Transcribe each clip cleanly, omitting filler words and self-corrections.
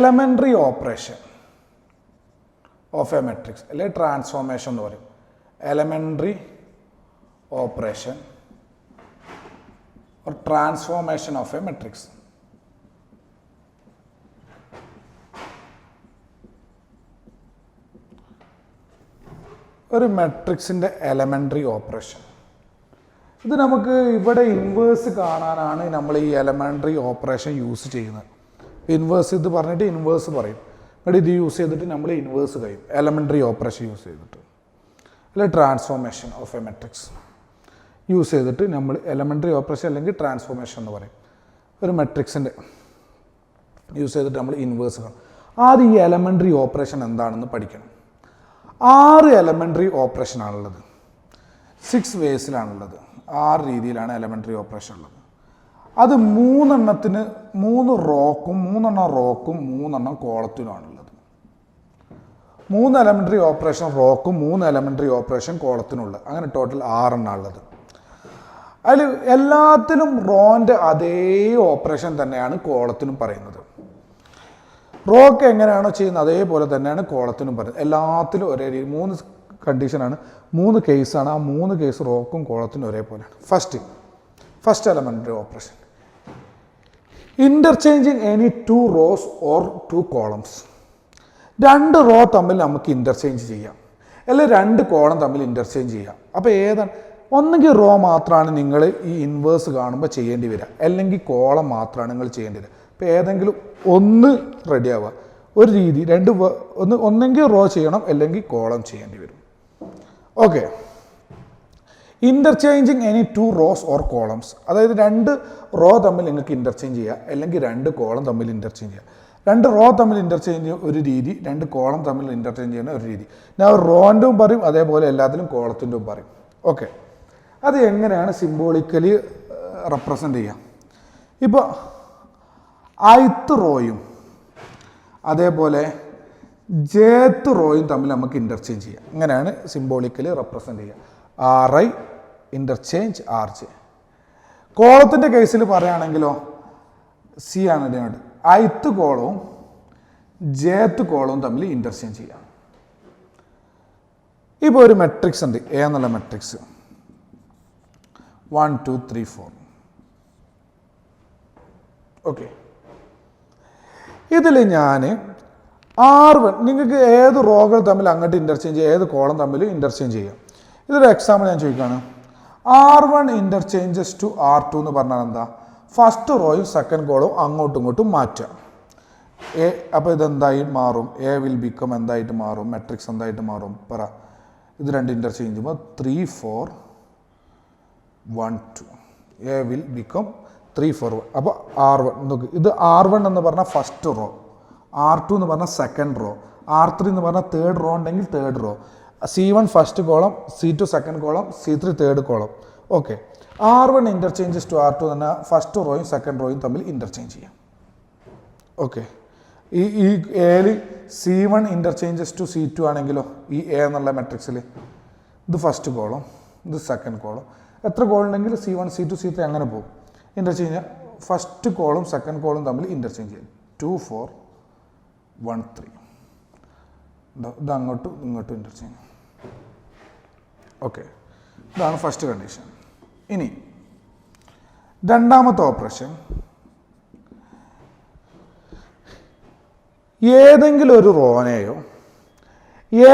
elementary operation of a matrix, അല്ലെങ്കിൽ transformation എന്ന് പറയും. elementary operation or transformation of a matrix. ഒരു മെട്രിക്സിൻ്റെ elementary operation. ഇത് നമുക്ക് ഇവിടെ ഇൻവേഴ്സ് കാണാനാണ് നമ്മൾ ഈ എലമെൻ്ററി ഓപ്പറേഷൻ യൂസ് ചെയ്യുന്നത്. ഇൻവേഴ്സ് ഇത് പറഞ്ഞിട്ട് ഇൻവേഴ്സ് പറയും. എന്നിട്ട് ഇത് യൂസ് ചെയ്തിട്ട് നമ്മൾ ഇൻവേഴ്സ് കഴിയും എലമെൻ്ററി ഓപ്പറേഷൻ യൂസ് ചെയ്തിട്ട്. അല്ലെങ്കിൽ transformation of A matrix use ചെയ്തിട്ട് നമ്മൾ എലമെൻ്ററി ഓപ്പറേഷൻ അല്ലെങ്കിൽ ട്രാൻസ്ഫോർമേഷൻ എന്ന് പറയും. ഒരു മെട്രിക്സിൻ്റെ യൂസ് ചെയ്തിട്ട് നമ്മൾ ഇൻവേഴ്സ് കാണും. ആദ്യം ഈ എലമെൻ്ററി ഓപ്പറേഷൻ എന്താണെന്ന് പഠിക്കണം. 6 എലമെൻ്ററി ഓപ്പറേഷനാണുള്ളത്. 6 വേസിലാണുള്ളത്. 6 രീതിയിലാണ് എലമെൻ്ററി ഓപ്പറേഷൻ ഉള്ളത്. അത് 3 എണ്ണത്തിന് 3 റോക്കും 3 റോക്കും 3 കോളത്തിനുമാണുള്ളത്. 3 എലമെൻ്ററി ഓപ്പറേഷൻ റോക്കും 3 എലമെൻ്ററി ഓപ്പറേഷൻ കോളത്തിനുള്ളത്. അങ്ങനെ ടോട്ടൽ 6 എണ്ണമുള്ളത്. അതിൽ എല്ലാത്തിലും റോൻ്റെ അതേ ഓപ്പറേഷൻ തന്നെയാണ് കോളത്തിനും പറയുന്നത്. റോക്ക് എങ്ങനെയാണോ ചെയ്യുന്നത് അതേപോലെ തന്നെയാണ് കോളത്തിനും പറയുന്നത്. എല്ലാത്തിലും ഒരേ രീതി. 3 കണ്ടീഷനാണ്, 3 കേസാണ്. ആ 3 കേസ് റോക്കും കോളത്തിനും ഒരേപോലെയാണ്. First elementary operation, interchanging any 2 rows or 2 columns. 2 row തമ്മിൽ നമുക്ക് ഇൻ്റർചേഞ്ച് ചെയ്യാം, അല്ലെങ്കിൽ 2 കോളം തമ്മിൽ ഇൻ്റർചേഞ്ച് ചെയ്യാം. അപ്പോൾ ഏതാണ്? ഒന്നുകിൽ റോ മാത്രമാണ് നിങ്ങൾ ഈ ഇൻവേഴ്സ് കാണുമ്പോൾ ചെയ്യേണ്ടി വരിക, അല്ലെങ്കിൽ കോളം മാത്രമാണ് നിങ്ങൾ ചെയ്യേണ്ടി വരിക. അപ്പോൾ ഏതെങ്കിലും ഒന്ന് റെഡി ആവുക. ഒരു രീതി ഒന്നെങ്കിൽ റോ ചെയ്യണം, അല്ലെങ്കിൽ കോളം ചെയ്യേണ്ടി വരും. Okay. Interchanging any 2 rows or columns, അതായത് 2 റോ തമ്മിൽ നിങ്ങൾക്ക് ഇൻ്റർചേഞ്ച് ചെയ്യുക, അല്ലെങ്കിൽ 2 കോളം തമ്മിൽ ഇൻ്റർചേഞ്ച് ചെയ്യുക. 2 റോ തമ്മിൽ ഇൻ്റർചേഞ്ച് ചെയ്യുന്ന ഒരു രീതി, 2 കോളം തമ്മിൽ ഇൻ്റർചേഞ്ച് ചെയ്യുന്ന ഒരു രീതി. ഞാൻ റോൻ്റെയും പറയും, അതേപോലെ എല്ലാത്തിലും കോളത്തിൻ്റെയും പറയും. ഓക്കെ. അത് എങ്ങനെയാണ് സിംബോളിക്കലി റെപ്രസെൻ്റ് ചെയ്യുക? ഇപ്പോൾ ith റോയും അതേപോലെ jth റോയും തമ്മിൽ നമുക്ക് ഇൻ്റർചേഞ്ച് ചെയ്യാം. ഇങ്ങനെയാണ് സിംബോളിക്കലി റെപ്രസെൻ്റ് ചെയ്യുക. RI interchange RJ. കോളത്തിൻ്റെ കേസിൽ പറയുകയാണെങ്കിലോ C ആണ് ഇതിനോട്. ith കോളവും jth കോളവും തമ്മിൽ ഇൻ്റർചേഞ്ച് ചെയ്യാം. ഇപ്പോൾ ഒരു മെട്രിക്സ് ഉണ്ട്, A എന്നുള്ള മെട്രിക്സ് 1 2 3 4. ഓക്കെ. ഇതിൽ ഞാൻ R1 നിങ്ങൾക്ക് ഏത് റോകൾ തമ്മിൽ അങ്ങോട്ട് ഇൻ്റർചേഞ്ച് ചെയ്യുക, ഏത് കോളം തമ്മിൽ ഇൻ്റർചേഞ്ച് ചെയ്യാം. ഇതൊരു എക്സാമ്പിൾ ഞാൻ ചോദിക്കുകയാണ്. R1 ഇൻ്റർചേഞ്ചസ് ടു R2 എന്ന് പറഞ്ഞാൽ എന്താ? ഫസ്റ്റ് റോയും സെക്കൻഡ് കോളവും അങ്ങോട്ടും ഇങ്ങോട്ടും മാറ്റുക. അപ്പോൾ ഇതെന്തായി മാറും? A വിൽ ബിക്കം എന്തായിട്ട് മാറും? മെട്രിക്സ് എന്തായിട്ട് മാറും? പറ. ഇത് 2 ഇൻ്റർചേഞ്ച് ചെയ്യുമ്പോൾ 3 4 1 2. A will become 3 4 1. അപ്പോൾ R1 നോക്ക്. ഇത് R1 എന്ന് പറഞ്ഞാൽ ഫസ്റ്റ് റോ, R2 എന്ന് പറഞ്ഞാൽ സെക്കൻഡ് റോ, R3 എന്ന് പറഞ്ഞാൽ തേർഡ് റോ ഉണ്ടെങ്കിൽ third row, C1 first column, C2 second column, C3 third column. Okay. R1 interchanges to R2 എന്ന് പറഞ്ഞാൽ ഫസ്റ്റ് റോയും സെക്കൻഡ് റോയും തമ്മിൽ ഇൻ്റർചേഞ്ച് ചെയ്യാം. ഓക്കെ. ഈ എയിൽ C1 ഇൻ്റർചേഞ്ചസ് ടു C2 ആണെങ്കിലോ ഈ A എന്നുള്ള മെട്രിക്സിൽ ഇത് ഫസ്റ്റ് കോളം, ഇത് സെക്കൻഡ് കോളം. എത്ര കോളം ഉണ്ടെങ്കിൽ C1 C2 C3 അങ്ങനെ പോകും. ഇൻ്റർചേഞ്ച് ചെയ്യുക. ഫസ്റ്റ് കോളും സെക്കൻഡ് കോളും തമ്മിൽ ഇൻ്റർചേഞ്ച് ചെയ്യും. 2 4 1 3. ഇത് അങ്ങോട്ടും ഇങ്ങോട്ടും ഇൻ്റർചേഞ്ച്. ഓക്കെ. ഇതാണ് ഫസ്റ്റ് കണ്ടീഷൻ. ഇനി രണ്ടാമത്തെ ഓപ്പറേഷൻ, ഏതെങ്കിലും ഒരു റോനെയോ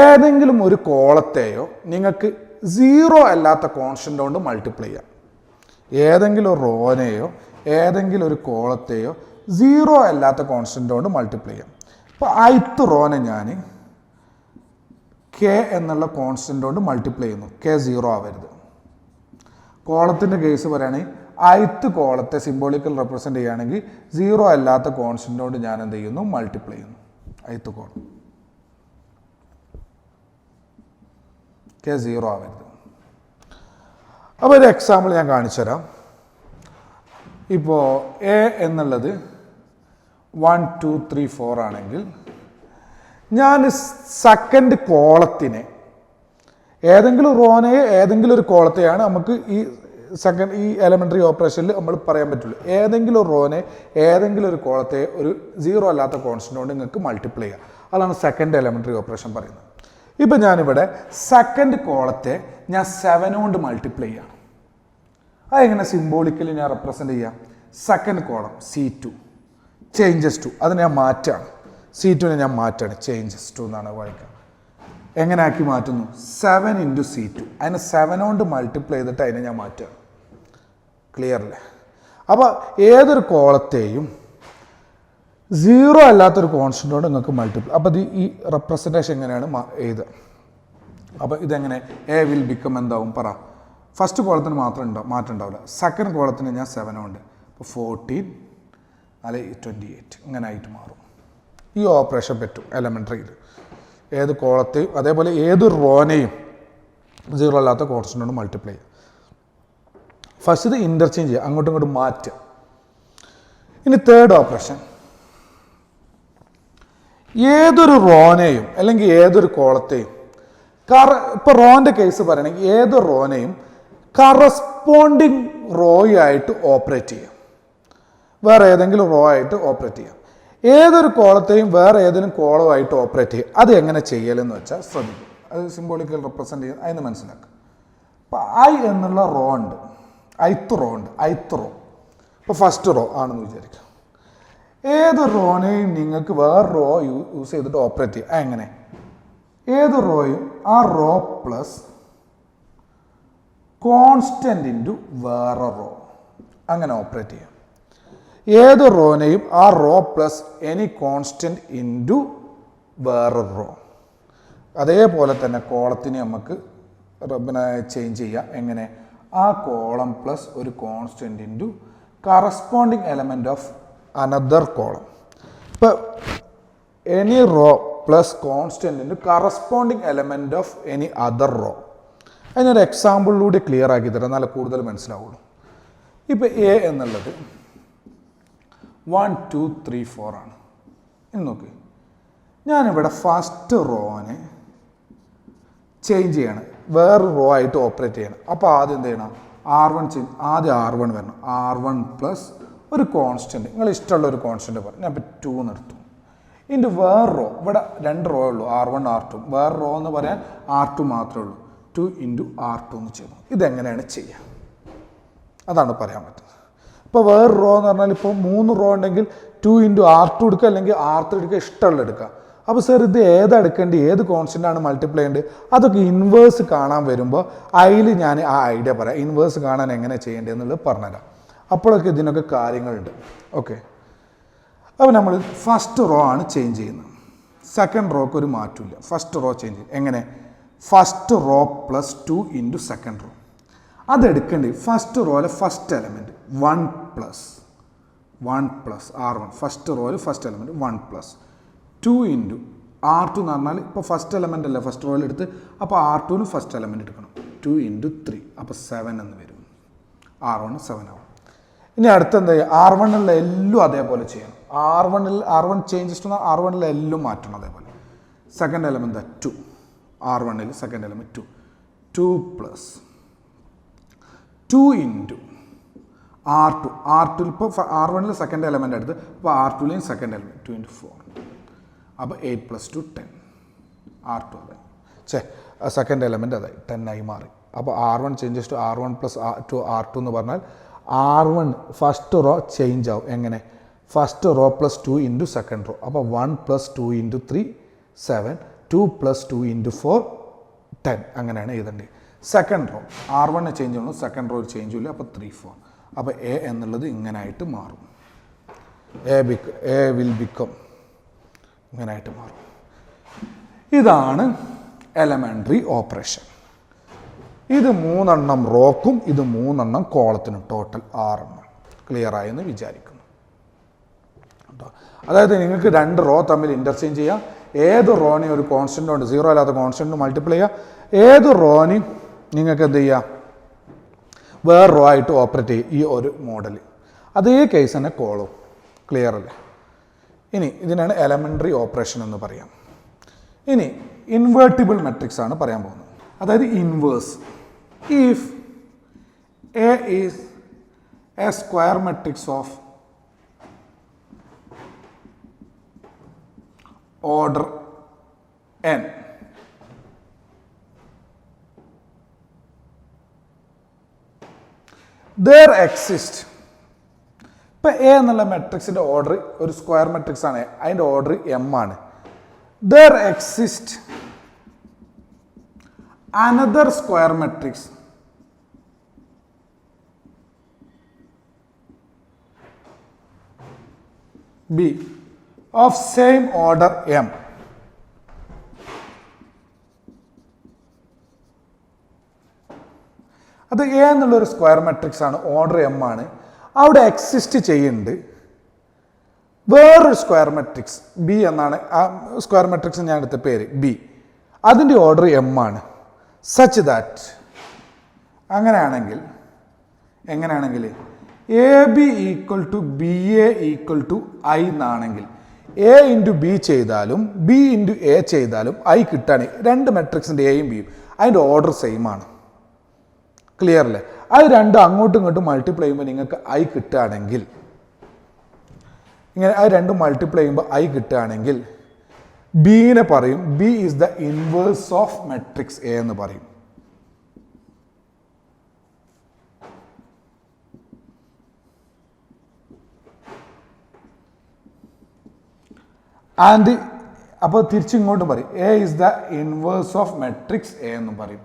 ഏതെങ്കിലും ഒരു കോളത്തെയോ നിങ്ങൾക്ക് 0 അല്ലാത്ത കോൺസ്റ്റൻ്റ് കൊണ്ട് മൾട്ടിപ്ലൈ ചെയ്യാം. ഏതെങ്കിലും ഒരു റോനെയോ ഏതെങ്കിലും ഒരു കോളത്തെയോ 0 അല്ലാത്ത കോൺസ്റ്റൻ്റ് കൊണ്ട് മൾട്ടിപ്ലൈ ചെയ്യാം. ഇപ്പോൾ ith റോനെ ഞാൻ K എന്നുള്ള കോൺസ്റ്റൻ്റ് കൊണ്ട് മൾട്ടിപ്ലൈ ചെയ്യുന്നു. K 0 ആവരുത്. കോളത്തിൻ്റെ കേസ് പറയുകയാണെങ്കിൽ ith കോളത്തെ സിംബോളിക്കൽ റെപ്രസെൻ്റ് ചെയ്യുകയാണെങ്കിൽ 0 അല്ലാത്ത കോൺസ്റ്റൻ്റ് കൊണ്ട് ഞാൻ എന്ത് ചെയ്യുന്നു? മൾട്ടിപ്ലൈ ചെയ്യുന്നു. ith കോളം K 0 ആവരുത്. അപ്പോൾ ഒരു എക്സാമ്പിൾ ഞാൻ കാണിച്ചു തരാം. ഇപ്പോൾ A എന്നുള്ളത് 1 2 3 4 ആണെങ്കിൽ ഞാൻ സെക്കൻഡ് കോളത്തിനെ ഏതെങ്കിലും റോനെയോ ഏതെങ്കിലും ഒരു കോളത്തെയാണ് നമുക്ക് ഈ സെക്കൻഡ് ഈ എലമെൻ്ററി ഓപ്പറേഷനിൽ നമ്മൾ പറയാൻ പറ്റുള്ളൂ ഏതെങ്കിലും ഒരു റോനെ ഏതെങ്കിലും ഒരു കോളത്തെ ഒരു സീറോ അല്ലാത്ത കോൺസ്റ്റൻ്റ് കൊണ്ട് നിങ്ങൾക്ക് മൾട്ടിപ്ലൈ ചെയ്യുക. അതാണ് സെക്കൻഡ് എലമെൻ്ററി ഓപ്പറേഷൻ പറയുന്നത്. ഇപ്പം ഞാനിവിടെ സെക്കൻഡ് കോളത്തെ ഞാൻ 7 കൊണ്ട് മൾട്ടിപ്ലൈ ചെയ്യണം. അതെങ്ങനെ സിംബോളിക്കലി ഞാൻ റെപ്രസെൻ്റ് ചെയ്യാം? Second column C2 changes to അത് ഞാൻ മാറ്റാണ്. C2നെ ഞാൻ മാറ്റാണ്, ചേഞ്ചസ് ടു എന്നാണ് വായിക്കുക. എങ്ങനെ ആക്കി മാറ്റുന്നു? 7 × C2 അതിനെ 7 കൊണ്ട് മൾട്ടിപ്ലൈ ചെയ്തിട്ട് അതിനെ ഞാൻ മാറ്റുകയാണ്. ക്ലിയർ അല്ലേ? അപ്പോൾ ഏതൊരു കോളത്തെയും സീറോ അല്ലാത്തൊരു കോൺസ്റ്റൻ്റ് കൊണ്ട് നിങ്ങൾക്ക് മൾട്ടിപ്ലൈ. അപ്പോൾ ഈ റെപ്രസെൻറ്റേഷൻ എങ്ങനെയാണ് എഴുതുക? അപ്പോൾ ഇതെങ്ങനെ എ വിൽ ബിക്കം എന്താവും പറ? ഫസ്റ്റ് കോളത്തിന് മാത്രം മാറ്റം ഉണ്ടാവില്ല. സെക്കൻഡ് കോളത്തിന് ഞാൻ 7 കൊണ്ട് അപ്പോൾ 14 അല്ലെങ്കിൽ 28 ഇങ്ങനെ ആയിട്ട് മാറും. ഈ ഓപ്പറേഷൻ പറ്റും എലമെൻ്ററിയിൽ. ഏത് കോളത്തെയും അതേപോലെ ഏതൊരു റോനെയും സീറോ അല്ലാത്ത കോൺസ്റ്റൻ്റ് കൊണ്ട് മൾട്ടിപ്ലൈ ചെയ്യുക. ഫസ്റ്റ് ഇത് ഇൻ്റർചേഞ്ച് ചെയ്യുക, അങ്ങോട്ടും ഇങ്ങോട്ടും മാറ്റുക. ഇനി തേർഡ് ഓപ്പറേഷൻ, ഏതൊരു റോനെയും അല്ലെങ്കിൽ ഏതൊരു കോളത്തെയും ഇപ്പോൾ റോൻ്റെ കേസ് പറയുകയാണെങ്കിൽ ഏതൊരു റോനെയും കറസ്പോണ്ടിങ് റോയായിട്ട് ഓപ്പറേറ്റ് ചെയ്യാം. വേറെ ഏതെങ്കിലും റോ ആയിട്ട് ഓപ്പറേറ്റ് ചെയ്യാം. ഏതൊരു കോളത്തെയും വേറെ ഏതെങ്കിലും കോളമായിട്ട് ഓപ്പറേറ്റ് ചെയ്യും. അത് എങ്ങനെ ചെയ്യലെന്ന് വെച്ചാൽ ശ്രദ്ധിക്കും. അത് സിംബോളിക്കൽ റെപ്രസെൻ്റ് ചെയ്യുന്നത് അതിന് മനസ്സിലാക്കുക. ഇപ്പോൾ ഐ എന്നുള്ള റോ ഉണ്ട്, ith റോ ഉണ്ട്, ith റോ. ഇപ്പോൾ ഫസ്റ്റ് റോ ആണെന്ന് വിചാരിക്കുക. ഏത് റോനെയും നിങ്ങൾക്ക് വേറെ റോ യൂസ് ചെയ്തിട്ട് ഓപ്പറേറ്റ് ചെയ്യാം. എങ്ങനെ? ഏത് റോയും ആ റോ പ്ലസ് കോൺസ്റ്റൻ്റ് ഇൻറ്റു വേറെ റോ അങ്ങനെ ഓപ്പറേറ്റ് ചെയ്യാം. ഏത് റോനെയും ആ row plus any constant into വേറൊരു റോ. അതേപോലെ തന്നെ കോളത്തിന് നമുക്ക് ചേഞ്ച് ചെയ്യാം. എങ്ങനെ? ആ കോളം പ്ലസ് ഒരു constant into corresponding element of another column. ഇപ്പോൾ any row plus constant into corresponding element of any other row. അതിനൊരു എക്സാമ്പിളിലൂടെ ക്ലിയർ ആക്കി തരാം, നല്ല കൂടുതൽ മനസ്സിലാവുള്ളൂ. ഇപ്പോൾ എ എന്നുള്ളത് 1 2 3 4 ആണ്. ഇനി നോക്ക്, ഞാനിവിടെ ഫസ്റ്റ് റോനെ ചേഞ്ച് ചെയ്യണം, വേറൊരു റോ ആയിട്ട് ഓപ്പറേറ്റ് ചെയ്യണം. അപ്പോൾ ആദ്യം എന്ത് ചെയ്യണം? ആദ്യം R1 വരണം. R1 പ്ലസ് ഒരു കോൺസ്റ്റൻറ്റ്, നിങ്ങൾ ഇഷ്ടമുള്ള ഒരു കോൺസ്റ്റൻറ്റ് പറയും. ഞാൻ ഇപ്പോൾ 2 നിർത്തും. ഇതിൻ്റെ വേറെ റോ, ഇവിടെ 2 റോ ഉള്ളൂ, R1 R2. വേറെ റോ എന്ന് പറയാൻ R2 മാത്രമേ ഉള്ളൂ. 2 × R2 എന്ന് ചെയ്തു. ഇതെങ്ങനെയാണ് ചെയ്യുക? അതാണ് പറയാൻ പറ്റുന്നത്. ഇപ്പോൾ വേറെ റോ എന്ന് പറഞ്ഞാൽ ഇപ്പോൾ 3 റോ ഉണ്ടെങ്കിൽ 2 × R2 എടുക്കുക, അല്ലെങ്കിൽ R3 എടുക്കുക, ഇഷ്ടമുള്ള എടുക്കുക. അപ്പോൾ സർ ഇത് ഏതെടുക്കേണ്ടത്, ഏത് കോൺസ്റ്റൻ്റാണ് മൾട്ടിപ്ലൈ ചെയ്യേണ്ടത്? അതൊക്കെ ഇൻവേഴ്സ് കാണാൻ വരുമ്പോൾ അതിൽ ഞാൻ ആ ഐഡിയ പറയാം. ഇൻവേഴ്സ് കാണാൻ എങ്ങനെ ചെയ്യേണ്ടത് എന്നുള്ളത് പറഞ്ഞുതരാം. അപ്പോഴൊക്കെ ഇതിനൊക്കെ കാര്യങ്ങളുണ്ട്. ഓക്കെ, അപ്പോൾ നമ്മൾ ഫസ്റ്റ് റോ ആണ് ചേഞ്ച് ചെയ്യുന്നത്. സെക്കൻഡ് റോക്ക് ഒരു മാറ്റമില്ല. ഫസ്റ്റ് റോ ചേഞ്ച് ചെയ്യും. എങ്ങനെ? First row plus 2 × second row. അതെടുക്കേണ്ടത് ഫസ്റ്റ് റോയിലെ first element 1 plus R1. First റോയിൽ ഫസ്റ്റ് എലമെൻറ്റ് 1 പ്ലസ് 2 × R2 എന്ന് പറഞ്ഞാൽ ഇപ്പോൾ ഫസ്റ്റ് എലമെൻ്റ് അല്ലേ ഫസ്റ്റ് റോയിൽ എടുത്ത്, അപ്പോൾ R2ന് ഫസ്റ്റ് എലമെൻറ്റ് എടുക്കണം. 2 × 3 അപ്പോൾ 7 എന്ന് വരും. R1 7 ആവും. ഇനി അടുത്ത എന്താ ചെയ്യുക? R1ലുള്ള എല്ലാം അതേപോലെ ചെയ്യണം. R1 ചേഞ്ചസ് ടു R1ലുള്ള എല്ലാം മാറ്റണം അതേപോലെ. സെക്കൻഡ് എലമെൻ്റ് 2, R1ൽ സെക്കൻഡ് എലമെൻറ്റ് 2 പ്ലസ് 2 × R2 ഇപ്പോൾ R1ൽ സെക്കൻഡ് എലമെൻ്റ് എടുത്ത്, അപ്പോൾ R2ലെയും സെക്കൻഡ് എലമെൻറ്റ് 2 × 4. അപ്പോൾ 8 + 2 10. R2 അതായി സെക്കൻഡ് എലമെൻ്റ് അതായി 10 ആയി മാറി. അപ്പോൾ R1 changes to R1 plus R2 എന്ന് പറഞ്ഞാൽ R1 ഫസ്റ്റ് റോ ചേഞ്ച് ആവും. എങ്ങനെ? First row plus 2 × second raw. അപ്പോൾ 1 + 2 × 3 7, 2 + 2 × 4 10. അങ്ങനെയാണ് എഴുതേണ്ടത്. സെക്കൻഡ് റോ R1 ചേഞ്ച് ചെയ്യുന്നു, സെക്കൻഡ് റോ ചേഞ്ച് ചെയ്യില്ല. അപ്പോൾ 3 4. അപ്പോൾ എ എന്നുള്ളത് ഇങ്ങനായിട്ട് മാറും. എ വിൽ ബിക്കം ഇങ്ങനായിട്ട് മാറും. ഇതാണ് എലമെൻ്ററി ഓപ്പറേഷൻ. ഇത് 3 റോക്കും ഇത് 3 കോളത്തിനും, ടോട്ടൽ 6 ക്ലിയർ ആയെന്ന് വിചാരിക്കുന്നു. അതായത് നിങ്ങൾക്ക് 2 റോ തമ്മിൽ ഇൻ്റർചേഞ്ച് ചെയ്യാം. ഏത് റോനെയും ഒരു കോൺസ്റ്റൻ്റ് ഉണ്ട്, സീറോ അല്ലാത്ത കോൺസ്റ്റൻ്റ് മൾട്ടിപ്ലൈ ചെയ്യുക. ഏത് റോനെയും നിങ്ങൾക്ക് എന്ത് ചെയ്യുക? വേറെ റോ ആയിട്ട് ഓപ്പറേറ്റ് ചെയ്യും. ഈ ഒരു മോഡൽ അതേ കേസ് തന്നെ കോളും. ക്ലിയർ അല്ലേ? ഇനി ഇതിനാണ് എലമെൻ്ററി ഓപ്പറേഷൻ എന്ന് പറയാം. ഇനി ഇൻവേർട്ടിബിൾ മെട്രിക്സ് ആണ് പറയാൻ പോകുന്നത്. അതായത് inverse. If A is a square matrix of order n. There exists, ഇപ്പോൾ എ എന്നുള്ള മെട്രിക്സിൻ്റെ ഓർഡർ ഒരു സ്ക്വയർ മെട്രിക്സ് ആണ്, അതിൻ്റെ ഓർഡർ എം ആണ്. There exists another square matrix B of same order M. അത് എ എന്നുള്ളൊരു സ്ക്വയർ മെട്രിക്സ് ആണ്, order M ആണ്. അവിടെ എക്സിസ്റ്റ് ചെയ്യുന്നുണ്ട് വേറൊരു സ്ക്വയർ മെട്രിക്സ് ബി എന്നാണ് ആ സ്ക്വയർ മെട്രിക്സ് ഞാൻ എടുത്ത പേര് ബി. അതിൻ്റെ ഓർഡർ എം ആണ്. സച്ച് ദാറ്റ് എങ്ങനെയാണെങ്കിൽ A B equal to B A equal to I എന്നാണെങ്കിൽ എ ഇൻറ്റു ബി ചെയ്താലും ബി ഇൻറ്റു എ ചെയ്താലും ഐ കിട്ടുകയാണെങ്കിൽ രണ്ട് മെട്രിക്സിൻ്റെ എയും ബിയും അതിൻ്റെ ഓർഡർ സെയിം ആണ്. ക്ലിയർ അല്ലേ? അത് രണ്ടും അങ്ങോട്ടും ഇങ്ങോട്ടും മൾട്ടിപ്ലൈ ചെയ്യുമ്പോൾ നിങ്ങൾക്ക് ഐ കിട്ടുകയാണെങ്കിൽ, ഇങ്ങനെ അത് രണ്ടും മൾട്ടിപ്ലൈ ചെയ്യുമ്പോൾ ഐ കിട്ടുകയാണെങ്കിൽ ബീനെ പറയും B is the inverse of matrix A എന്ന് പറയും. ആൻഡ് അപ്പോൾ തിരിച്ചിങ്ങോട്ടും പറയും A is the inverse of matrix A എന്നും പറയും.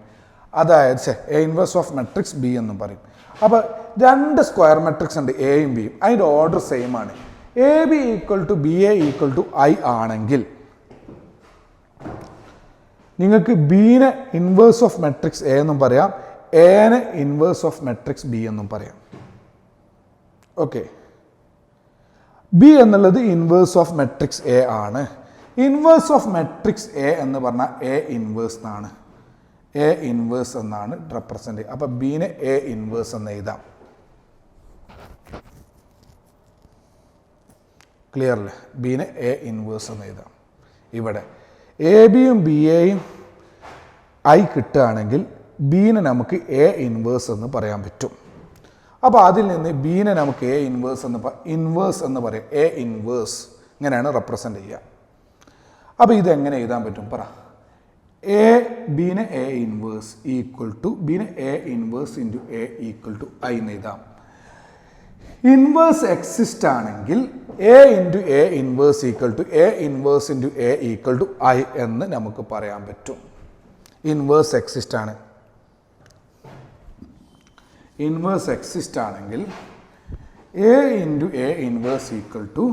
അതായത് A inverse of matrix B എന്നും പറയും. അപ്പോൾ രണ്ട് സ്ക്വയർ മെട്രിക്സ് ഉണ്ട് എയും ബിയും, അതിൻ്റെ ഓർഡർ സെയിം ആണ്. A B equal to B A equal to I ആണെങ്കിൽ നിങ്ങൾക്ക് ബീനെ ഇൻവേഴ്സ് ഓഫ് മെട്രിക്സ് എ എന്നും പറയാം, എനെ ഇൻവേഴ്സ് ഓഫ് മെട്രിക്സ് ബി എന്നും പറയാം. ഓക്കെ, ബി എന്നുള്ളത് ഇൻവേഴ്സ് ഓഫ് മെട്രിക്സ് എ ആണ്. ഇൻവേഴ്സ് ഓഫ് മെട്രിക്സ് എ എന്ന് പറഞ്ഞാൽ എ ഇൻവേഴ്സ് എന്നാണ്, എ ഇൻവേഴ്സ് എന്നാണ് റെപ്രസെൻ്റ് ചെയ്യുക. അപ്പം ബീനെ എ ഇൻവേഴ്സ് എന്ന് എഴുതാം. ക്ലിയർ അല്ലേ? ബീനെ എ ഇൻവേഴ്സ് എന്ന് എഴുതാം. ഇവിടെ എ ബിയും ബി എയും ഐ കിട്ടുകയാണെങ്കിൽ ബീനെ നമുക്ക് എ ഇൻവേഴ്സ് എന്ന് പറയാൻ പറ്റും. അപ്പോൾ അതിൽ നിന്ന് ബീനെ നമുക്ക് എ ഇൻവേഴ്സ് എന്ന് പറയാം. എ ഇൻവേഴ്സ് ഇങ്ങനെയാണ് റെപ്രസെൻ്റ് ചെയ്യുക. അപ്പോൾ ഇതെങ്ങനെ എഴുതാൻ പറ്റും പറ? എ ബീനെ എ ഇൻവേഴ്സ് ഈക്വൽ ടു ബീനെ A inverse into A equal to I എന്ന് എഴുതാം. ഇൻവേഴ്സ് എക്സിസ്റ്റ് ആണെങ്കിൽ A into A inverse equal to A inverse into A equal to I എന്ന് നമുക്ക് പറയാൻ പറ്റും. ഇൻവേഴ്സ് എക്സിസ്റ്റ് ആണ്. ഇൻവേഴ്സ് എക്സിസ്റ്റ് ആണെങ്കിൽ A into A inverse equal to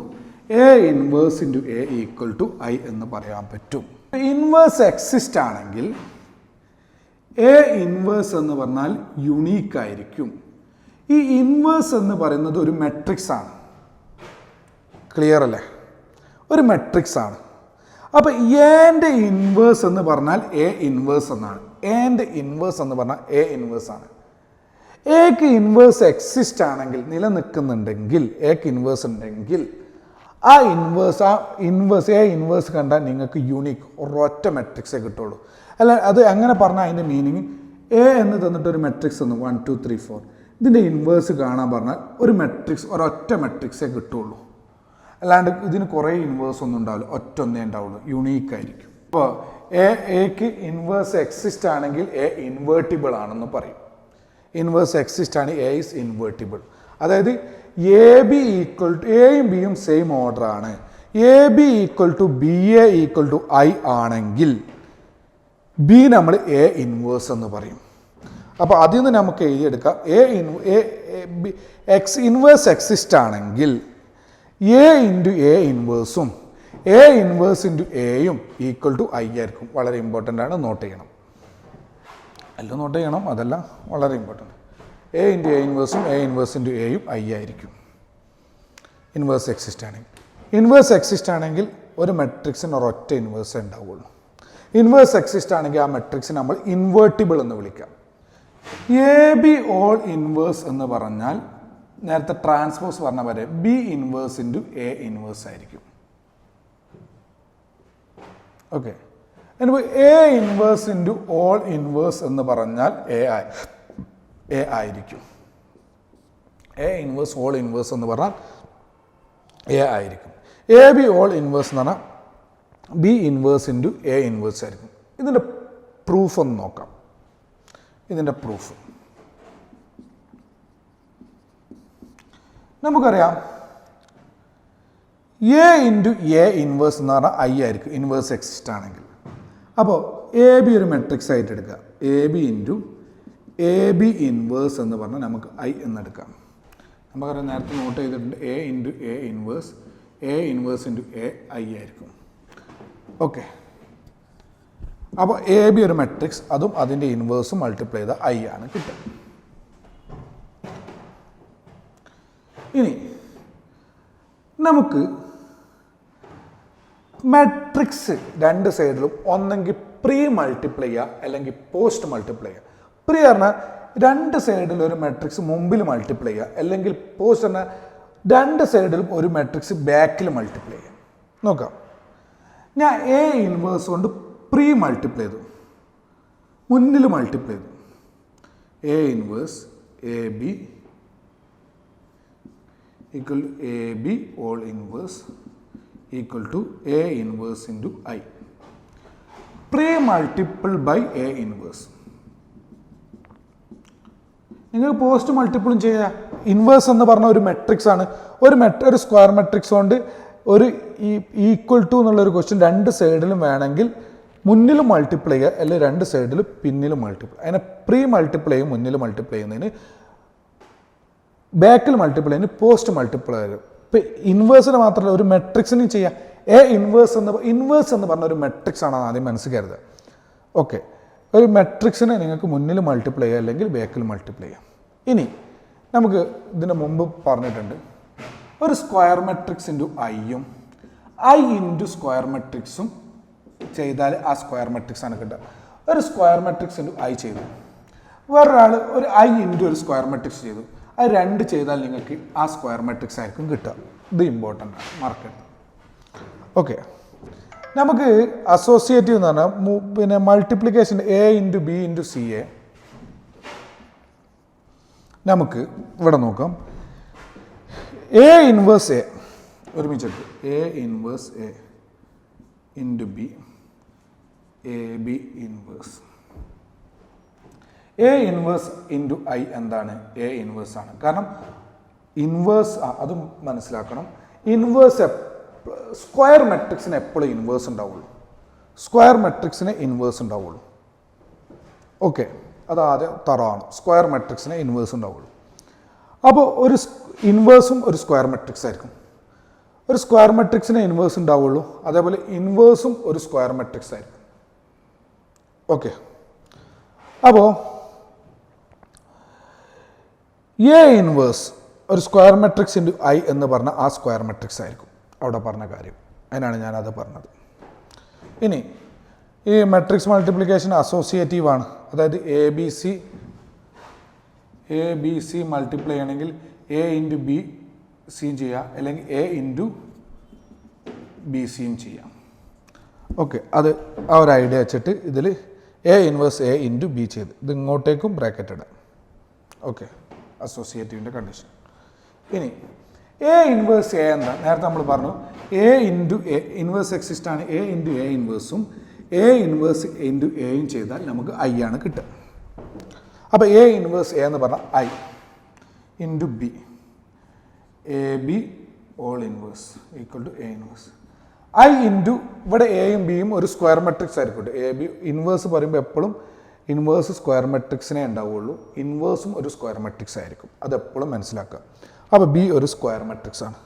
A inverse into A equal to I എന്ന് പറയാൻ പറ്റും. ഇൻവേഴ്സ് എക്സിസ്റ്റ് ആണെങ്കിൽ എ ഇൻവേഴ്സ് എന്ന് പറഞ്ഞാൽ യുണീക്ക് ആയിരിക്കും. ഈ ഇൻവേഴ്സ് എന്ന് പറയുന്നത് ഒരു മെട്രിക്സ് ആണ്. ക്ലിയർ അല്ലേ? ഒരു മെട്രിക്സ് ആണ്. അപ്പോൾ എൻ്റെ ഇൻവേഴ്സ് എന്ന് പറഞ്ഞാൽ എ ഇൻവേഴ്സ് എന്നാണ്. എൻ്റെ ഇൻവേഴ്സ് എന്ന് പറഞ്ഞാൽ എ ഇൻവേഴ്സ് ആണ്. എക്ക് ഇൻവേഴ്സ് എക്സിസ്റ്റ് ആണെങ്കിൽ, നിലനിൽക്കുന്നുണ്ടെങ്കിൽ, എക്ക് ഇൻവേഴ്സ് ഉണ്ടെങ്കിൽ ആ ഇൻവേഴ്സ് എ ഇൻവേഴ്സ് കണ്ടാൽ നിങ്ങൾക്ക് യൂണിക് ഒരൊറ്റ മെട്രിക്സേ കിട്ടുള്ളൂ. അല്ല, അത് അങ്ങനെ പറഞ്ഞാൽ അതിൻ്റെ മീനിങ് എ എന്ന് തന്നിട്ട് ഒരു മെട്രിക്സ് ഒന്ന് 1 2 3 4 ഇതിൻ്റെ ഇൻവേഴ്സ് കാണാൻ പറഞ്ഞാൽ ഒരു മെട്രിക്സ് ഒരൊറ്റ മെട്രിക്സേ കിട്ടുള്ളൂ. അല്ലാണ്ട് ഇതിന് കുറേ ഇൻവേഴ്സ് ഒന്നും ഉണ്ടാവില്ല, ഒറ്റൊന്നേ ഉണ്ടാവുള്ളൂ, യുണീക്ക് ആയിരിക്കും. ഇപ്പോൾ എക്ക് ഇൻവേഴ്സ് എക്സിസ്റ്റ് ആണെങ്കിൽ എ ഇൻവേർട്ടിബിൾ ആണെന്ന് പറയും. ഇൻവേഴ്സ് എക്സിസ്റ്റ് ആണ്, എ ഈസ് ഇൻവേർട്ടിബിൾ. അതായത് എ ബി ഈക്വൽ ടു എയും ബിയും സെയിം ഓർഡർ ആണ്. A B equal to B A equal to I ആണെങ്കിൽ ബി നമ്മൾ എ ഇൻവേഴ്സ് എന്ന് പറയും. അപ്പോൾ അതിൽ നിന്ന് നമുക്ക് എഴുതിയെടുക്കാം ഇൻവേഴ്സ് എക്സിസ്റ്റ് ആണെങ്കിൽ എ ഇൻറ്റു എ ഇൻവേഴ്സും എ ഇൻവേഴ്സ് ഇൻറ്റു എയും ഈക്വൽ ടു ഐ ആയിരിക്കും. വളരെ ഇമ്പോർട്ടൻ്റ് ആണ്, നോട്ട് ചെയ്യണം. എല്ലാം നോട്ട് ചെയ്യണം, അതല്ല വളരെ ഇമ്പോർട്ടൻ്റ്. എ ഇൻറ്റു എ ഇൻവേഴ്സും എ ഇൻവേഴ്സ് ഇൻറ്റു എയും ഐ ആയിരിക്കും ഇൻവേഴ്സ് എക്സിസ്റ്റ് ആണെങ്കിൽ. ഇൻവേഴ്സ് എക്സിസ്റ്റ് ആണെങ്കിൽ ഒരു മെട്രിക്സിന് ഒരൊറ്റ ഇൻവേഴ്സ് ഉണ്ടാവുള്ളൂ. ഇൻവേഴ്സ് എക്സിസ്റ്റ് ആണെങ്കിൽ ആ മെട്രിക്സിന് നമ്മൾ ഇൻവേർട്ടിബിൾ എന്ന് വിളിക്കാം. എ ബി ഓൾ ഇൻവേഴ്സ് എന്ന് പറഞ്ഞാൽ നേരത്തെ ട്രാൻസ്പോസ് പറഞ്ഞ പോലെ B inverse into A inverse ആയിരിക്കും. Okay, A inverse into whole inverse എന്ന് പറഞ്ഞാൽ എ ആയിരിക്കും. എ ഇൻവേഴ്സ് ഓൾ ഇൻവേഴ്സ് എന്ന് പറഞ്ഞാൽ എ ആയിരിക്കും. എ ബി ഓൾ ഇൻവേഴ്സ് എന്ന് പറഞ്ഞാൽ B inverse into A inverse ആയിരിക്കും. ഇതിൻ്റെ പ്രൂഫ് ഒന്ന് നോക്കാം. ഇതിൻ്റെ പ്രൂഫ് നമുക്കറിയാം. എ ഇൻറ്റു എ ഇൻവേഴ്സ് എന്ന് പറഞ്ഞാൽ ഐ ആയിരിക്കും, ഇൻവേഴ്സ് എക്സിസ്റ്റ് ആണെങ്കിൽ. അപ്പോൾ എ ബി ഒരു മെട്രിക്സ് ആയിട്ട് എടുക്കുക. A B into A B inverse എന്ന് പറഞ്ഞാൽ നമുക്ക് ഐ എന്നെടുക്കാം. നമുക്കറിയാം, നേരത്തെ നോട്ട് ചെയ്തിട്ടുണ്ട്, A into A inverse into A I ആയിരിക്കും. ഓക്കെ, അപ്പോൾ എ ബി ഒരു മെട്രിക്സ്, അതും അതിൻ്റെ ഇൻവേഴ്സും മൾട്ടിപ്ലൈ ചെയ്ത ഐ ആണ് കിട്ടുക. ഇനി നമുക്ക് മാട്രിക്സ് രണ്ട് സൈഡിലും ഒന്നെങ്കിൽ പ്രീ മൾട്ടിപ്ലൈ ചെയ്യുക അല്ലെങ്കിൽ പോസ്റ്റ് മൾട്ടിപ്ലൈ ചെയ്യുക. പ്രീ പറഞ്ഞാൽ രണ്ട് സൈഡിലും ഒരു മാട്രിക്സ് മുമ്പിൽ മൾട്ടിപ്ലൈ ചെയ്യുക, അല്ലെങ്കിൽ പോസ്റ്റ് പറഞ്ഞാൽ രണ്ട് സൈഡിലും ഒരു മാട്രിക്സ് ബാക്കിൽ മൾട്ടിപ്ലൈ ചെയ്യുക. നോക്കാം, ഞാൻ എ ഇൻവേഴ്സ് കൊണ്ട് പ്രീ മൾട്ടിപ്ലൈ ചെയ്തു, മുന്നിൽ മൾട്ടിപ്ലൈ ചെയ്തു. A inverse A B equal to AB all inverse equal to A inverse into I. Pre-multiple by A inverse. നിങ്ങൾ പോസ്റ്റ് മൾട്ടിപ്പിളും ചെയ്യുക. ഇൻവേഴ്സ് എന്ന് പറഞ്ഞ ഒരു മെട്രിക്സ് ആണ്. ഒരു സ്ക്വയർ മെട്രിക്സ് കൊണ്ട് ഒരു ഈക്വൽ ടു എന്നുള്ളൊരു ക്വസ്റ്റ്യൻ രണ്ട് സൈഡിലും വേണമെങ്കിൽ മുന്നിൽ മൾട്ടിപ്ലൈ ചെയ്യുക, അല്ലെങ്കിൽ രണ്ട് സൈഡിലും പിന്നിലും മൾട്ടിപ്ലൈ. അതിനെ പ്രീ മൾട്ടിപ്ലൈ ചെയ്യും, മുന്നിൽ മൾട്ടിപ്ലൈ ചെയ്യുന്നതിന്. ബാക്കിൽ മൾട്ടിപ്ലൈ ചെയ്യുന്നത് പോസ്റ്റ് മൾട്ടിപ്ലൈ ചെയ്യും. ഇപ്പം ഇൻവേഴ്സിന് മാത്രമല്ല, ഒരു മെട്രിക്സിനും ചെയ്യാം. എ ഇൻവേഴ്സ് എന്ന് പറഞ്ഞ ഒരു മെട്രിക്സ് ആണ് ആദ്യം മനസ്സിൽ കരുതുക. ഓക്കെ, ഒരു മെട്രിക്സിനെ നിങ്ങൾക്ക് മുന്നിൽ മൾട്ടിപ്ലൈ ചെയ്യുക അല്ലെങ്കിൽ ബാക്കിൽ മൾട്ടിപ്ലൈ ചെയ്യാം. ഇനി നമുക്ക് ഇതിന് മുമ്പ് പറഞ്ഞിട്ടുണ്ട്, ഒരു സ്ക്വയർ മെട്രിക്സ് ഇൻറ്റു ഐയും ഐ ഇൻറ്റു സ്ക്വയർ മെട്രിക്സും ചെയ്താൽ ആ സ്ക്വയർ മെട്രിക്സ് ആണ് കിട്ടുക. ഒരു സ്ക്വയർ മെട്രിക്സ് ഇൻറ്റു ഐ ചെയ്തു, വേറൊരാൾ ഒരു ഐ ഇൻറ്റു ഒരു സ്ക്വയർ മെട്രിക്സ് ചെയ്തു. അത് രണ്ട് ചെയ്താൽ നിങ്ങൾക്ക് ആ സ്ക്വയർ മെട്രിക്സ് ആയിരിക്കും കിട്ടുക. ഇത് ഇമ്പോർട്ടൻ്റ് ആണ്, മാർക്കറ്റ്. ഓക്കെ, നമുക്ക് അസോസിയേറ്റീവ് എന്ന് പറഞ്ഞാൽ പിന്നെ multiplication A into B into C A. നമുക്ക് ഇവിടെ നോക്കാം, എ ഇൻവേഴ്സ് എ ഒരുമിച്ചിട്ട് A inverse A into B A B inverse. A inverse into I എന്താണ്? എ ഇൻവേഴ്സ് ആണ്. കാരണം ഇൻവേഴ്സ് അതും മനസ്സിലാക്കണം. ഇൻവേഴ്സ് സ്ക്വയർ മെട്രിക്സിന് എപ്പോഴും ഇൻവേഴ്സ് ഉണ്ടാവുള്ളൂ. സ്ക്വയർ മെട്രിക്സിന് ഇൻവേഴ്സ് ഉണ്ടാവുള്ളൂ. ഓക്കെ, അത് ആദ്യം തറവാണ്. സ്ക്വയർ മെട്രിക്സിന് ഇൻവേഴ്സ് ഉണ്ടാവുള്ളൂ. അപ്പോൾ ഒരു ഇൻവേഴ്സും ഒരു സ്ക്വയർ മെട്രിക്സ് ആയിരിക്കും. ഒരു സ്ക്വയർ മെട്രിക്സിന് ഇൻവേഴ്സ് ഉണ്ടാവുള്ളൂ, അതേപോലെ ഇൻവേഴ്സും ഒരു സ്ക്വയർ മെട്രിക്സ് ആയിരിക്കും. ഓക്കെ, അപ്പോൾ എ ഇൻവേഴ്സ് ഒരു സ്ക്വയർ മെട്രിക്സ് ഇൻറ്റു ഐ എന്ന് പറഞ്ഞാൽ ആ സ്ക്വയർ മെട്രിക്സ് ആയിരിക്കും അവിടെ പറഞ്ഞ കാര്യം. അതിനാണ് ഞാനത് പറഞ്ഞത്. ഇനി ഈ മെട്രിക്സ് മൾട്ടിപ്ലിക്കേഷൻ അസോസിയേറ്റീവ് ആണ്. അതായത് എ ബി സി മൾട്ടിപ്ലൈ ചെയ്യണമെങ്കിൽ എ ഇൻറ്റു ബി സിയും ചെയ്യാം, അല്ലെങ്കിൽ എ ഇൻറ്റു ബി സിയും ചെയ്യാം. ഓക്കെ, അത് ആ ഒരു ഐഡിയ വെച്ചിട്ട് ഇതിൽ A inverse A into B ചെയ്ത് ഇത് ഇങ്ങോട്ടേക്കും ബ്രാക്കറ്റ് ഇടാം. ഓക്കെ, അസോസിയേറ്റീവിൻ്റെ കണ്ടീഷൻ. ഇനി എ ഇൻവേഴ്സ് എ എന്താ? നേരത്തെ നമ്മൾ പറഞ്ഞു A into A inverse exist ആണ്. എ ഇൻറ്റു എ ഇൻവേഴ്സും എ ഇൻവേഴ്സ് ഇൻറ്റു എയും ചെയ്താൽ നമുക്ക് ഐ ആണ് കിട്ടുക. അപ്പോൾ എ ഇൻവേഴ്സ് എ എന്ന് പറഞ്ഞാൽ I into B A B whole inverse equal to A inverse I into ഇവിടെ എയും ബിയും ഒരു സ്ക്വയർ മെട്രിക്സ് ആയിരിക്കും. എ ബി ഇൻവേഴ്സ് പറയുമ്പോൾ എപ്പോഴും ഇൻവേഴ്സ് സ്ക്വയർ മെട്രിക്സിനെ ഉണ്ടാവുള്ളൂ. ഇൻവേഴ്സും ഒരു സ്ക്വയർ മെട്രിക്സ് ആയിരിക്കും, അതെപ്പോഴും മനസ്സിലാക്കുക. അപ്പോൾ ബി ഒരു സ്ക്വയർ മെട്രിക്സ് ആണ്.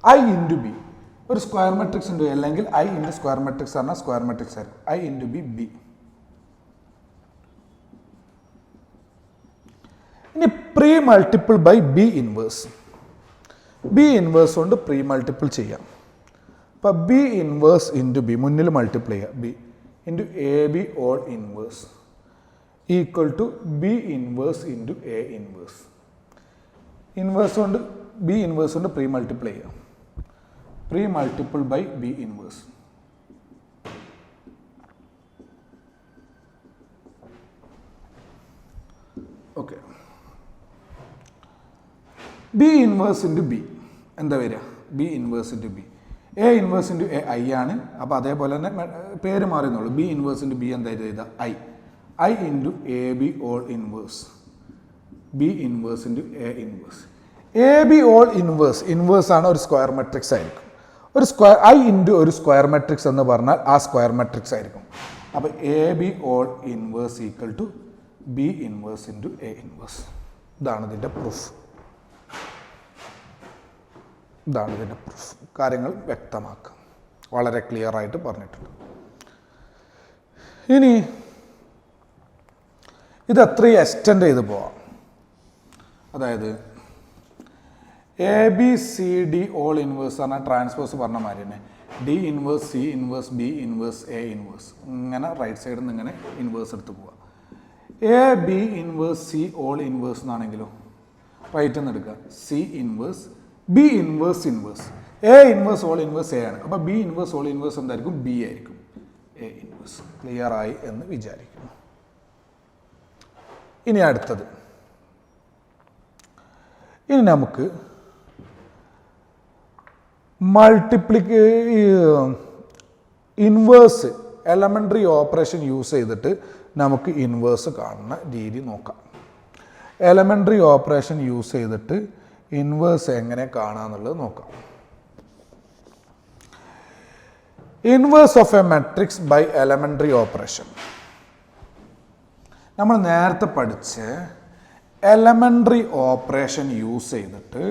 ഐ ഇൻറ്റു ബി ഒരു സ്ക്വയർ മെട്രിക്സ് ഉണ്ട്, അല്ലെങ്കിൽ ഐ ഇൻറ്റു സ്ക്വയർ മെട്രിക്സ് പറഞ്ഞാൽ സ്ക്വയർ മെട്രിക്സ് ആയിരിക്കും. I into B B. ഇനി pre multiple by B inverse. B inverse കൊണ്ട് പ്രീ മൾട്ടിപ്പിൾ ചെയ്യാം. അപ്പോൾ ബി ഇൻവേഴ്സ് ഇൻറ്റു ബി മുന്നിൽ മൾട്ടിപ്ലൈ ചെയ്യുക. B into A B whole inverse equal to B inverse into A inverse. Inverse കൊണ്ട് B inverse കൊണ്ട് pre multiply ചെയ്യാം. Pre multiple by B inverse. Okay, B inverse into B എന്താ വരിക? B inverse into B. A inverse into A I ആണ്. അപ്പോൾ അതേപോലെ തന്നെ പേര് മാറിയെന്നുള്ളൂ. ബി ഇൻവേഴ്സ് ഇൻറ്റു ബി എന്താ ചെയ്താൽ I. I into A B whole inverse. B inverse into A inverse. A B whole inverse, inverse ആണ്, ഒരു സ്ക്വയർ മെട്രിക്സ് ആയിരിക്കും. ഒരു സ്ക്വയർ ഐ ഇൻറ്റു ഒരു സ്ക്വയർ മെട്രിക്സ് എന്ന് പറഞ്ഞാൽ ആ സ്ക്വയർ മെട്രിക്സ് ആയിരിക്കും. അപ്പോൾ A B whole inverse equal to B inverse into A inverse. ഇതാണ് ഇതിൻ്റെ പ്രൂഫ്. ഇതാണ് ഇതിൻ്റെ പ്രൂഫ്. കാര്യങ്ങൾ വ്യക്തമാക്കുക. വളരെ ക്ലിയർ ആയിട്ട് പറഞ്ഞിട്ടുണ്ട്. ഇനി ഇത് അത്രയും എക്സ്റ്റെൻഡ് ചെയ്ത് പോവാം. അതായത് A B C D whole inverse പറഞ്ഞാൽ ട്രാൻസ്പോസ് പറഞ്ഞ മാതിരി തന്നെ D inverse C inverse B inverse A inverse, ഇങ്ങനെ റൈറ്റ് സൈഡിൽ നിന്ന് ഇങ്ങനെ ഇൻവേഴ്സ് എടുത്ത് പോവുക. A B inverse C whole inverse എന്നാണെങ്കിലോ റൈറ്റിൽ നിന്ന് എടുക്കുക. C inverse B inverse inverse A inverse whole inverse A ആണ്. അപ്പോൾ ബി ഇൻവേഴ്സ് ഓൾ ഇൻവേഴ്സ് എന്തായിരിക്കും? ബി ആയിരിക്കും. A inverse. ക്ലിയർ ആയി എന്ന് വിചാരിക്കുന്നു. ഇനി അടുത്തത്, ഇനി നമുക്ക് ഇൻവേഴ്സ് എലമെൻ്ററി ഓപ്പറേഷൻ യൂസ് ചെയ്തിട്ട് നമുക്ക് ഇൻവേഴ്സ് കാണുന്ന രീതി നോക്കാം. എലമെൻ്ററി ഓപ്പറേഷൻ യൂസ് ചെയ്തിട്ട് ഇൻവേഴ്സ് എങ്ങനെ കാണാമെന്നുള്ളത് നോക്കാം. Inverse of a matrix by elementary operation. നമ്മൾ നേരത്തെ പഠിച്ച എലമെൻ്ററി ഓപ്പറേഷൻ യൂസ് ചെയ്തിട്ട്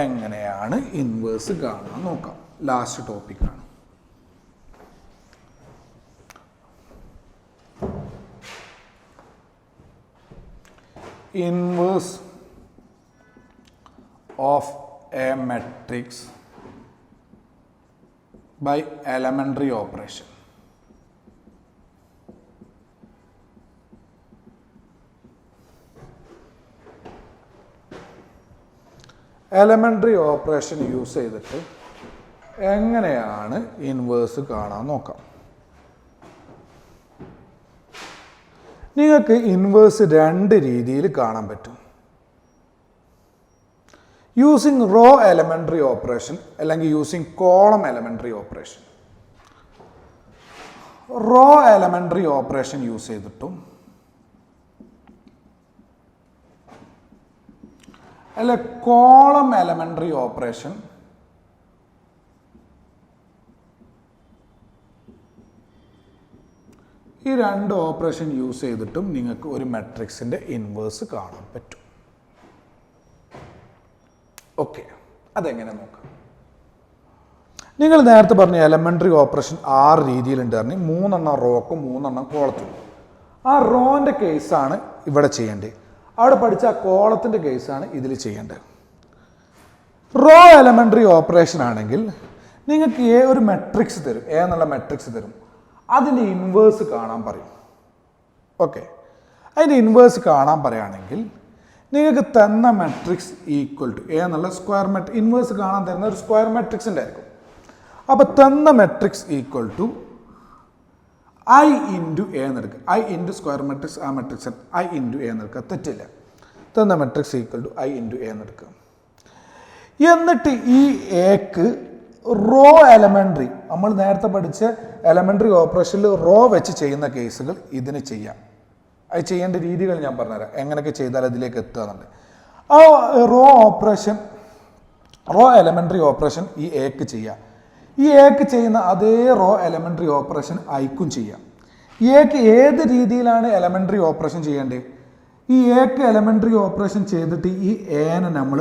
എങ്ങനെയാണ് ഇൻവേഴ്സ് കാണാൻ നോക്കാം. ലാസ്റ്റ് ടോപ്പിക്കാണ്. Inverse of a matrix by elementary operation. Elementary operation use ചെയ്തിട്ട് എങ്ങനെയാണ് ഇൻവേഴ്സ് കാണാൻ നോക്കാം. നിങ്ങൾക്ക് ഇൻവേഴ്സ് രണ്ട് രീതിയിൽ കാണാൻ പറ്റും. യൂസിങ് റോ എലമെൻ്ററി ഓപ്പറേഷൻ അല്ലെങ്കിൽ using column elementary operation. Row elementary operation use ചെയ്തിട്ടും അല്ലെ കോളം എലമെൻ്ററി ഓപ്പറേഷൻ ഈ രണ്ട് ഓപ്പറേഷൻ യൂസ് ചെയ്തിട്ടും നിങ്ങൾക്ക് ഒരു മാട്രിക്സിൻ്റെ ഇൻവേഴ്സ് കാണാൻ പറ്റും. ഓക്കെ, അതെങ്ങനെ നോക്കാം. നിങ്ങൾ നേരത്തെ പറഞ്ഞ എലമെൻ്ററി ഓപ്പറേഷൻ 6 രീതിയിലുണ്ട് പറഞ്ഞു. 3 എണ്ണം റോക്കും 3 എണ്ണം കോളത്തിനും. ആ റോൻ്റെ കേസാണ് ഇവിടെ ചെയ്യേണ്ടത്. അവിടെ പഠിച്ച ആ കോളത്തിൻ്റെ കേസാണ് ഇതിൽ ചെയ്യേണ്ടത്. റോ എലമെൻ്ററി ഓപ്പറേഷൻ ആണെങ്കിൽ നിങ്ങൾക്ക് ഒരു മെട്രിക്സ് തരും, എ എന്നുള്ള മെട്രിക്സ് തരും. അതിൻ്റെ ഇൻവേഴ്സ് കാണാൻ പറയും. ഓക്കെ, അതിൻ്റെ ഇൻവേഴ്സ് കാണാൻ പറയുകയാണെങ്കിൽ നിങ്ങൾക്ക് തന്ന മെട്രിക്സ് ഈക്വൽ ടു എ എന്നുള്ള സ്ക്വയർ ഇൻവേഴ്സ് കാണാൻ തരുന്ന ഒരു സ്ക്വയർ മെട്രിക്സിൻ്റെ ആയിരിക്കും. അപ്പോൾ തന്ന matrix equal to I into A എന്നെടുക്കുക. ഐ ഇൻറ്റു സ്ക്വയർ മെട്രിക്സ്, ആ മെട്രിക്സ് ഐ ഇൻറ്റു എ എന്നെടുക്കുക, തെറ്റില്ല. തന്ന matrix equal to I into A എന്നെടുക്കുക. എന്നിട്ട് ഈ എക്ക് റോ എലമെൻ്ററി, നമ്മൾ നേരത്തെ പഠിച്ച എലമെൻ്ററി ഓപ്പറേഷനിൽ റോ വെച്ച് ചെയ്യുന്ന കേസുകൾ ഇതിന് ചെയ്യാം. അത് ചെയ്യേണ്ട രീതികൾ ഞാൻ പറഞ്ഞുതരാം, എങ്ങനെയൊക്കെ ചെയ്താൽ അതിലേക്ക് എത്തുക എന്നുണ്ട്. ആ റോ എലമെൻ്ററി ഓപ്പറേഷൻ ഈ എക്ക് ചെയ്യാം. ഈ എക്ക് ചെയ്യുന്ന അതേ റോ എലമെൻ്ററി ഓപ്പറേഷൻ ഐക്കും ചെയ്യാം. ഈ എക്ക് ഏത് രീതിയിലാണ് എലമെൻ്ററി ഓപ്പറേഷൻ ചെയ്യേണ്ടത്? ഈ എക്ക് എലമെൻ്ററി ഓപ്പറേഷൻ ചെയ്തിട്ട് ഈ എനെ നമ്മൾ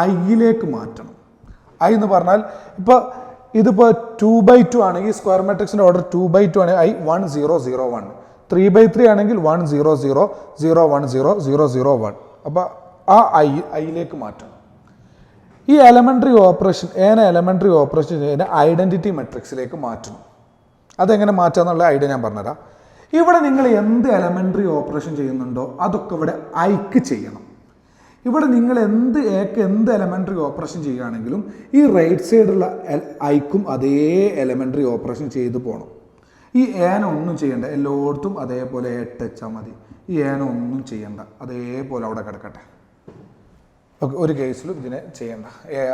ഐയിലേക്ക് മാറ്റണം. ഐ എന്ന് പറഞ്ഞാൽ ഇതിപ്പോൾ 2/2 ആണെങ്കിൽ സ്ക്വയർ മാട്രിക്സിൻ്റെ ഓർഡർ 2/2 ആണെങ്കിൽ ഐ 1 0 0 1, 3/3 ആണെങ്കിൽ 1 0 0 0 1 0 0 0 1. അപ്പോൾ ആ ഐയിലേക്ക് മാറ്റണം. ഈ എലമെൻ്ററി ഓപ്പറേഷൻ എലമെൻ്ററി ഓപ്പറേഷൻ ചെയ്യുന്ന ഐഡൻറ്റിറ്റി മെട്രിക്സിലേക്ക് മാറ്റണം. അതെങ്ങനെ മാറ്റുക എന്നുള്ള ഐഡിയ ഞാൻ പറഞ്ഞുതരാം. ഇവിടെ നിങ്ങൾ എന്ത് എലമെൻ്ററി ഓപ്പറേഷൻ ചെയ്യുന്നുണ്ടോ അതൊക്കെ ഇവിടെ ഐക്ക് ചെയ്യണം. ഇവിടെ നിങ്ങൾ എന്ത് എലമെൻ്ററി ഓപ്പറേഷൻ ചെയ്യുകയാണെങ്കിലും ഈ റൈറ്റ് സൈഡുള്ള ഐക്കും അതേ എലമെൻ്ററി ഓപ്പറേഷൻ ചെയ്ത് പോകണം. ഈ ഏന ഒന്നും ചെയ്യണ്ട, എല്ലായിടത്തും അതേപോലെ ടച്ചാൽ മതി. ഈ ഏന ഒന്നും ചെയ്യണ്ട, അതേപോലെ അവിടെ കിടക്കട്ടെ. ഓക്കെ, ഒരു കേസിലും ഇതിനെ ചെയ്യണ്ട,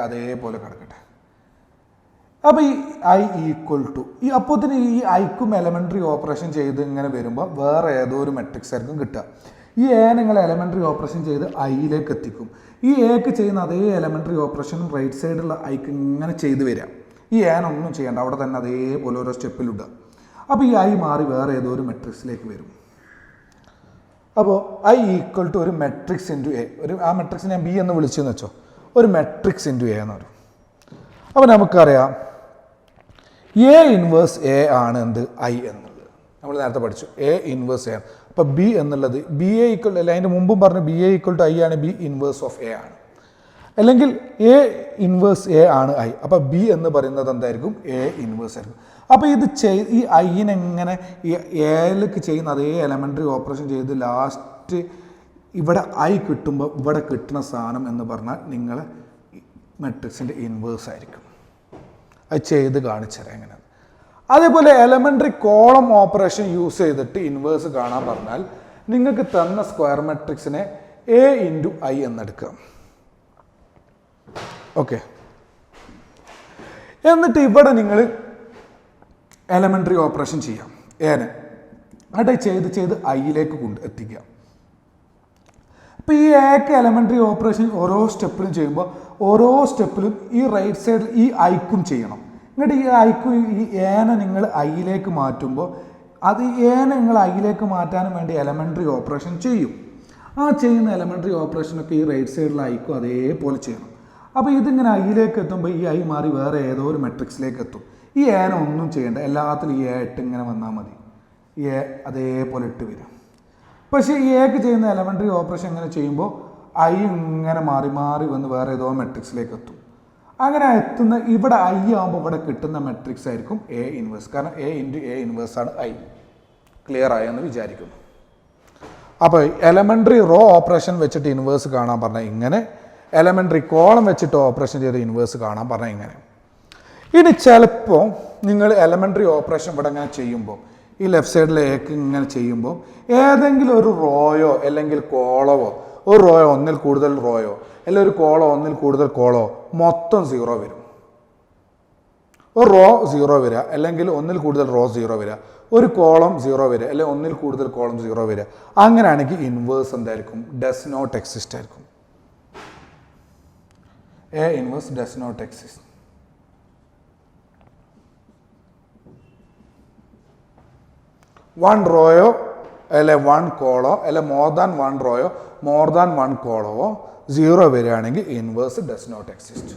അതേപോലെ കിടക്കട്ടെ. അപ്പോൾ ഈ ഐ ഈക്വൽ ടു അപ്പോൾ തന്നെ ഈ ഐക്കും എലമെൻ്ററി ഓപ്പറേഷൻ ചെയ്ത് ഇങ്ങനെ വരുമ്പോൾ വേറെ ഏതോ ഒരു മെട്രിക്സ് ആയിരിക്കും കിട്ടുക. ഈ എ നിങ്ങൾ എലമെൻ്ററി ഓപ്പറേഷൻ ചെയ്ത് ഐയിലേക്ക് എത്തിക്കും. ഈ എക്ക് ചെയ്യുന്ന അതേ എലമെൻ്ററി ഓപ്പറേഷനും റൈറ്റ് സൈഡുള്ള ഐക്ക് ഇങ്ങനെ ചെയ്ത് വരാം. ഈ ഏനൊന്നും ചെയ്യേണ്ട, അവിടെ തന്നെ അതേപോലെ ഓരോ സ്റ്റെപ്പിലിടുക. അപ്പോൾ ഈ ഐ മാറി വേറെ ഏതോ ഒരു മെട്രിക്സിലേക്ക് വരും. അപ്പോൾ ഐ ഈക്വൽ ടു ഒരു മെട്രിക്സ് ഇൻറ്റു എ, ആ മെട്രിക്സ് ഞാൻ ബി എന്ന് വിളിച്ചെന്ന് വെച്ചോ, ഒരു മെട്രിക്സ് ഇൻറ്റു എ എന്ന് പറയും. അപ്പോൾ നമുക്കറിയാം എ ഇൻവേഴ്സ് എ ആണ് എന്ത് ഐ എന്നുള്ളത് നമ്മൾ നേരത്തെ പഠിച്ചു. എ ഇൻവേഴ്സ് എ ആണ്. അപ്പോൾ ബി എന്നുള്ളത് ബി എ ഈക്വൽ അല്ല, അതിൻ്റെ മുമ്പും പറഞ്ഞു B A equal to I ആണ്, ബി ഇൻവേഴ്സ് ഓഫ് എ ആണ്. അല്ലെങ്കിൽ എ ഇൻവേഴ്സ് എ ആണ് ഐ, അപ്പോൾ ബി എന്ന് പറയുന്നത് എന്തായിരിക്കും, എ ഇൻവേഴ്സ് ആയിരിക്കും. അപ്പോൾ ഇത് ഈ ഐനെങ്ങനെ ഈ എയിലേക്ക് ചെയ്യുന്ന അതേ എലമെൻ്ററി ഓപ്പറേഷൻ ചെയ്ത് ലാസ്റ്റ് ഇവിടെ ഐ കിട്ടുമ്പോൾ ഇവിടെ കിട്ടുന്ന സാധനം എന്ന് പറഞ്ഞാൽ നിങ്ങളെ മെട്രിക്സിൻ്റെ ഇൻവേഴ്സ് ആയിരിക്കും. അത് ചെയ്ത് കാണിച്ചു തരാം എങ്ങനെയാണ്. അതേപോലെ എലമെൻ്ററി കോളം ഓപ്പറേഷൻ യൂസ് ചെയ്തിട്ട് ഇൻവേഴ്സ് കാണാൻ പറഞ്ഞാൽ നിങ്ങൾക്ക് തന്ന സ്ക്വയർ മെട്രിക്സിനെ എ ഇൻറ്റു ഐ എന്നെടുക്കുക. ഓക്കെ, എന്നിട്ട് ഇവിടെ നിങ്ങൾ എലമെൻ്ററി ഓപ്പറേഷൻ ചെയ്യാം ഏനെ, അത് ചെയ്ത് ഐയിലേക്ക് എത്തിക്കുക. അപ്പോൾ ഈ എക്ക് എലമെൻ്ററി ഓപ്പറേഷൻ ഓരോ സ്റ്റെപ്പിലും ചെയ്യുമ്പോൾ ഓരോ സ്റ്റെപ്പിലും ഈ റൈറ്റ് സൈഡിൽ ഈ ഐക്കും ചെയ്യണം. എന്നിട്ട് ഈ ഐക്കും ഈ ഏനെ നിങ്ങൾ ഐയിലേക്ക് മാറ്റുമ്പോൾ അത് ഏനെ നിങ്ങൾ ഐയിലേക്ക് മാറ്റാനും വേണ്ടി എലമെൻ്ററി ഓപ്പറേഷൻ ചെയ്യും. ആ ചെയ്യുന്ന എലമെൻ്ററി ഓപ്പറേഷനൊക്കെ ഈ റൈറ്റ് സൈഡിൽ ഐക്കും അതേപോലെ ചെയ്യണം. അപ്പോൾ ഇതിങ്ങനെ ഐയിലേക്ക് എത്തുമ്പോൾ ഈ ഐ മാറി വേറെ ഏതോ ഒരു മെട്രിക്സിലേക്ക് എത്തും. ഈ ഏന ഒന്നും ചെയ്യേണ്ട, എല്ലാത്തിലും ഈ ഇട്ട് ഇങ്ങനെ വന്നാൽ മതി, ഈ അതേപോലെ ഇട്ട് വരും. പക്ഷേ ഈ എക്ക് ചെയ്യുന്ന എലമെൻ്ററി ഓപ്പറേഷൻ ഇങ്ങനെ ചെയ്യുമ്പോൾ ഐ ഇങ്ങനെ മാറി വന്ന് വേറെ ഏതോ മെട്രിക്സിലേക്ക് എത്തും. അങ്ങനെ എത്തുന്ന ഇവിടെ ഐ ആകുമ്പോൾ ഇവിടെ കിട്ടുന്ന മെട്രിക്സ് ആയിരിക്കും എ ഇൻവേഴ്സ്. കാരണം എ ഇൻറ്റു എ ഇൻവേഴ്സാണ് ഐ. ക്ലിയർ ആയെന്ന് വിചാരിക്കുന്നു. അപ്പോൾ എലമെൻ്ററി റോ ഓപ്പറേഷൻ വെച്ചിട്ട് ഇൻവേഴ്സ് കാണാൻ പറഞ്ഞാൽ ഇങ്ങനെ, എലമെൻ്ററി കോളം വെച്ചിട്ട് ഓപ്പറേഷൻ ചെയ്ത് ഇൻവേഴ്സ് കാണാൻ പറഞ്ഞാൽ ഇങ്ങനെ. ഇനി ചിലപ്പോൾ നിങ്ങൾ എലമെൻ്ററി ഓപ്പറേഷൻ ഇവിടെ ഇങ്ങനെ ചെയ്യുമ്പോൾ ഈ ലെഫ്റ്റ് സൈഡിലെ എക്ക് ഇങ്ങനെ ചെയ്യുമ്പോൾ ഏതെങ്കിലും ഒരു റോയോ അല്ലെങ്കിൽ കോളവോ, ഒരു റോയോ ഒന്നിൽ കൂടുതൽ റോയോ അല്ലെങ്കിൽ ഒരു കോളോ ഒന്നിൽ കൂടുതൽ കോളോ മൊത്തം 0 വരും. ഒരു റോ 0 വരിക, അല്ലെങ്കിൽ ഒന്നിൽ കൂടുതൽ റോ 0 വരിക, ഒരു കോളം 0 വരിക, അല്ലെങ്കിൽ ഒന്നിൽ കൂടുതൽ കോളം 0 വരിക. അങ്ങനെയാണെങ്കിൽ ഇൻവേഴ്സ് എന്തായിരിക്കും, ഡസ് നോട്ട് എക്സിസ്റ്റ് ആയിരിക്കും. A inverse does not exist. One റോയോ അല്ലെ വൺ കോളോ അല്ലെ മോർ ദാൻ വൺ റോയോ മോർ ദാൻ വൺ കോളോ 0 വരികയാണെങ്കിൽ ഇൻവേഴ്സ് ഡസ് നോട്ട് എക്സിസ്റ്റ്.